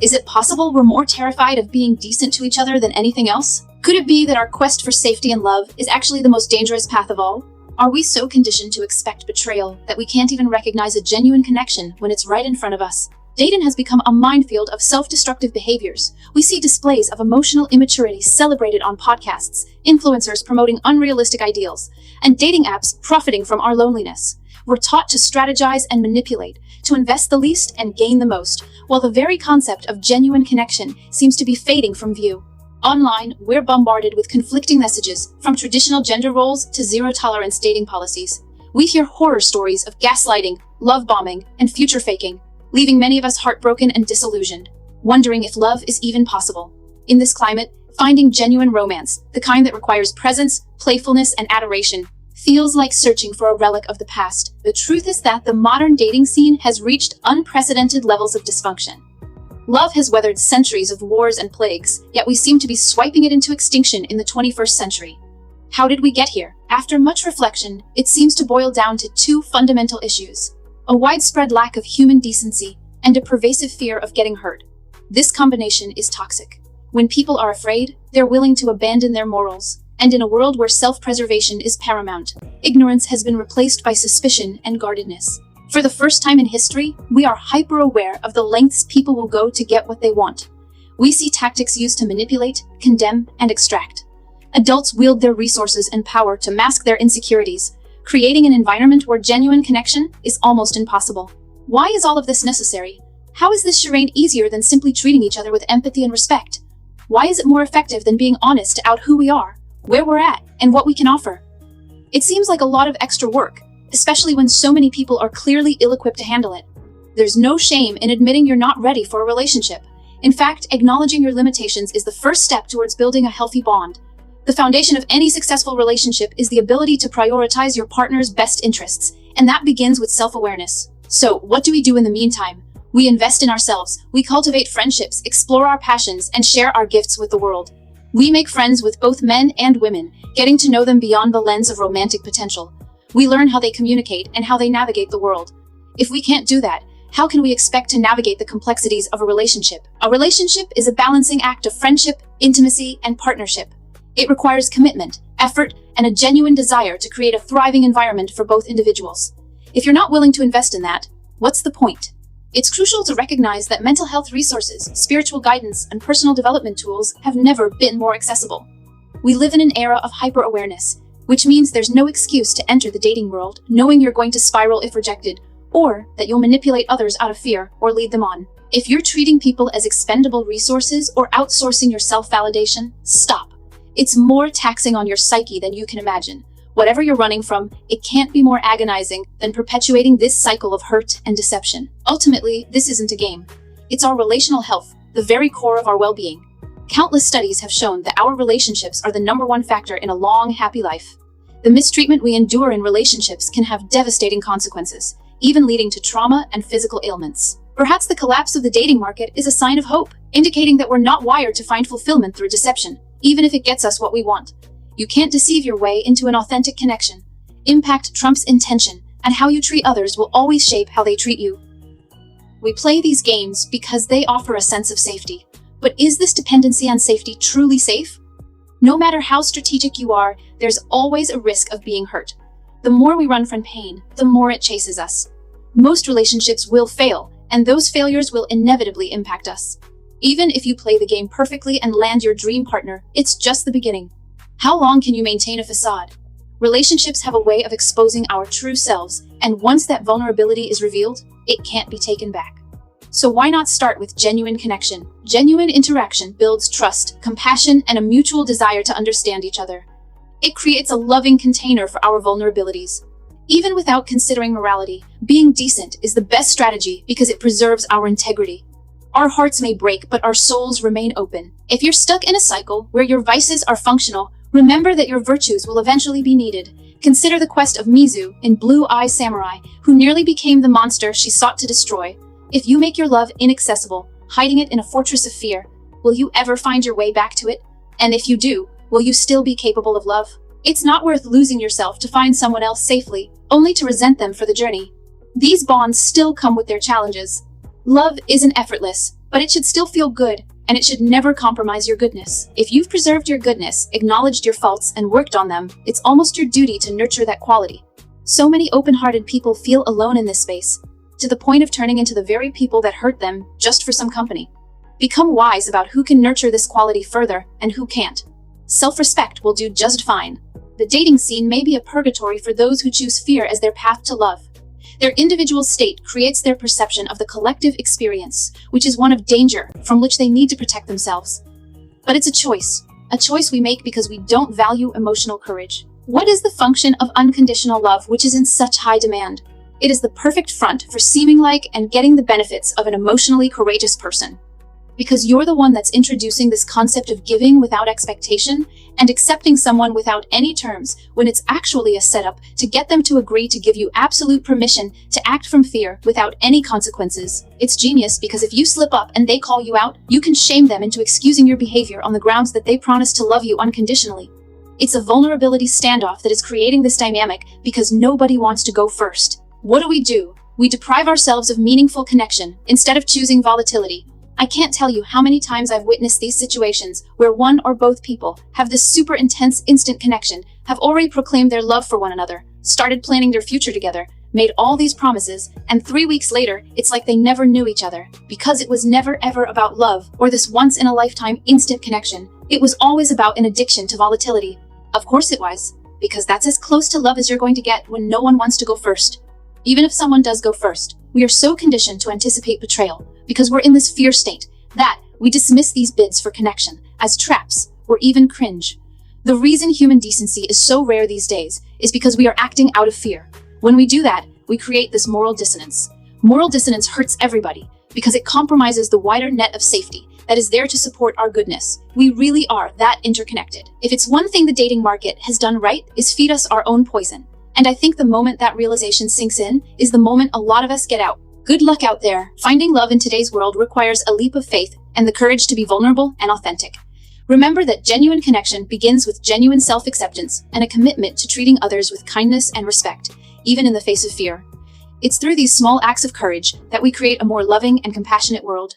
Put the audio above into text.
Is it possible we're more terrified of being decent to each other than anything else? Could it be that our quest for safety and love is actually the most dangerous path of all? Are we so conditioned to expect betrayal that we can't even recognize a genuine connection when it's right in front of us? Dating has become a minefield of self-destructive behaviors. We see displays of emotional immaturity celebrated on podcasts, influencers promoting unrealistic ideals, and dating apps profiting from our loneliness. We're taught to strategize and manipulate, to invest the least and gain the most, while the very concept of genuine connection seems to be fading from view. Online, we're bombarded with conflicting messages, from traditional gender roles to zero-tolerance dating policies. We hear horror stories of gaslighting, love bombing, and future faking, leaving many of us heartbroken and disillusioned, wondering if love is even possible. In this climate, finding genuine romance, the kind that requires presence, playfulness, and adoration, feels like searching for a relic of the past. The truth is that the modern dating scene has reached unprecedented levels of dysfunction. Love has weathered centuries of wars and plagues, yet we seem to be swiping it into extinction in the 21st century. How did we get here? After much reflection, it seems to boil down to two fundamental issues: a widespread lack of human decency and a pervasive fear of getting hurt. This combination is toxic. When people are afraid, they're willing to abandon their morals. And in a world where self-preservation is paramount, ignorance has been replaced by suspicion and guardedness. For the first time in history, we are hyper-aware of the lengths people will go to get what they want. We see tactics used to manipulate, condemn, and extract. Adults wield their resources and power to mask their insecurities, creating an environment where genuine connection is almost impossible. Why is all of this necessary? How is this charade easier than simply treating each other with empathy and respect? Why is it more effective than being honest about who we are, where we're at, and what we can offer? It seems like a lot of extra work, especially when so many people are clearly ill-equipped to handle it. There's no shame in admitting you're not ready for a relationship. In fact, acknowledging your limitations is the first step towards building a healthy bond. The foundation of any successful relationship is the ability to prioritize your partner's best interests, and that begins with self-awareness. So, what do we do in the meantime? We invest in ourselves, we cultivate friendships, explore our passions, and share our gifts with the world. We make friends with both men and women, getting to know them beyond the lens of romantic potential. We learn how they communicate and how they navigate the world. If we can't do that, how can we expect to navigate the complexities of a relationship? A relationship is a balancing act of friendship, intimacy, and partnership. It requires commitment, effort, and a genuine desire to create a thriving environment for both individuals. If you're not willing to invest in that, what's the point? It's crucial to recognize that mental health resources, spiritual guidance, and personal development tools have never been more accessible. We live in an era of hyper-awareness, which means there's no excuse to enter the dating world knowing you're going to spiral if rejected, or that you'll manipulate others out of fear or lead them on. If you're treating people as expendable resources or outsourcing your self-validation, stop. It's more taxing on your psyche than you can imagine. Whatever you're running from, it can't be more agonizing than perpetuating this cycle of hurt and deception. Ultimately, this isn't a game. It's our relational health, the very core of our well-being. Countless studies have shown that our relationships are the #1 factor in a long, happy life. The mistreatment we endure in relationships can have devastating consequences, even leading to trauma and physical ailments. Perhaps the collapse of the dating market is a sign of hope, indicating that we're not wired to find fulfillment through deception, even if it gets us what we want. You can't deceive your way into an authentic connection. Impact trumps intention, and how you treat others will always shape how they treat you. We play these games because they offer a sense of safety. But is this dependency on safety truly safe? No matter how strategic you are, there's always a risk of being hurt. The more we run from pain, the more it chases us. Most relationships will fail, and those failures will inevitably impact us. Even if you play the game perfectly and land your dream partner, it's just the beginning. How long can you maintain a facade? Relationships have a way of exposing our true selves, and once that vulnerability is revealed, it can't be taken back. So why not start with genuine connection? Genuine interaction builds trust, compassion, and a mutual desire to understand each other. It creates a loving container for our vulnerabilities. Even without considering morality, being decent is the best strategy because it preserves our integrity. Our hearts may break, but our souls remain open. If you're stuck in a cycle where your vices are functional, remember that your virtues will eventually be needed. Consider the quest of Mizu in Blue Eye Samurai, who nearly became the monster she sought to destroy. If you make your love inaccessible, hiding it in a fortress of fear, will you ever find your way back to it? And if you do, will you still be capable of love? It's not worth losing yourself to find someone else safely, only to resent them for the journey. These bonds still come with their challenges. Love isn't effortless, but But it should still feel good, and it should never compromise your goodness. If you've preserved your goodness, acknowledged your faults, and worked on them, it's almost your duty to nurture that quality. So many open-hearted people feel alone in this space, to the point of turning into the very people that hurt them just for some company. Become wise about who can nurture this quality further and who can't. Self-respect will do just fine. The dating scene may be a purgatory for those who choose fear as their path to love. Their individual state creates their perception of the collective experience, which is one of danger from which they need to protect themselves. But it's a choice we make because we don't value emotional courage. What is the function of unconditional love, which is in such high demand? It is the perfect front for seeming like and getting the benefits of an emotionally courageous person. Because you're the one that's introducing this concept of giving without expectation and accepting someone without any terms, when it's actually a setup to get them to agree to give you absolute permission to act from fear without any consequences. It's genius because if you slip up and they call you out, you can shame them into excusing your behavior on the grounds that they promised to love you unconditionally. It's a vulnerability standoff that is creating this dynamic because nobody wants to go first. What do? We deprive ourselves of meaningful connection instead of choosing volatility. I can't tell you how many times I've witnessed these situations where one or both people have this super intense instant connection, have already proclaimed their love for one another, started planning their future together, made all these promises, and 3 weeks later, it's like they never knew each other. Because it was never ever about love or this once-in-a-lifetime instant connection. It was always about an addiction to volatility. Of course it was, because that's as close to love as you're going to get when no one wants to go first. Even if someone does go first, we are so conditioned to anticipate betrayal, because we're in this fear state, that we dismiss these bids for connection as traps or even cringe. The reason human decency is so rare these days is because we are acting out of fear. When we do that, we create this moral dissonance. Moral dissonance hurts everybody because it compromises the wider net of safety that is there to support our goodness. We really are that interconnected. If it's one thing the dating market has done right, is feed us our own poison. And I think the moment that realization sinks in is the moment a lot of us get out. Good luck out there. Finding love in today's world requires a leap of faith and the courage to be vulnerable and authentic. Remember that genuine connection begins with genuine self-acceptance and a commitment to treating others with kindness and respect, even in the face of fear. It's through these small acts of courage that we create a more loving and compassionate world.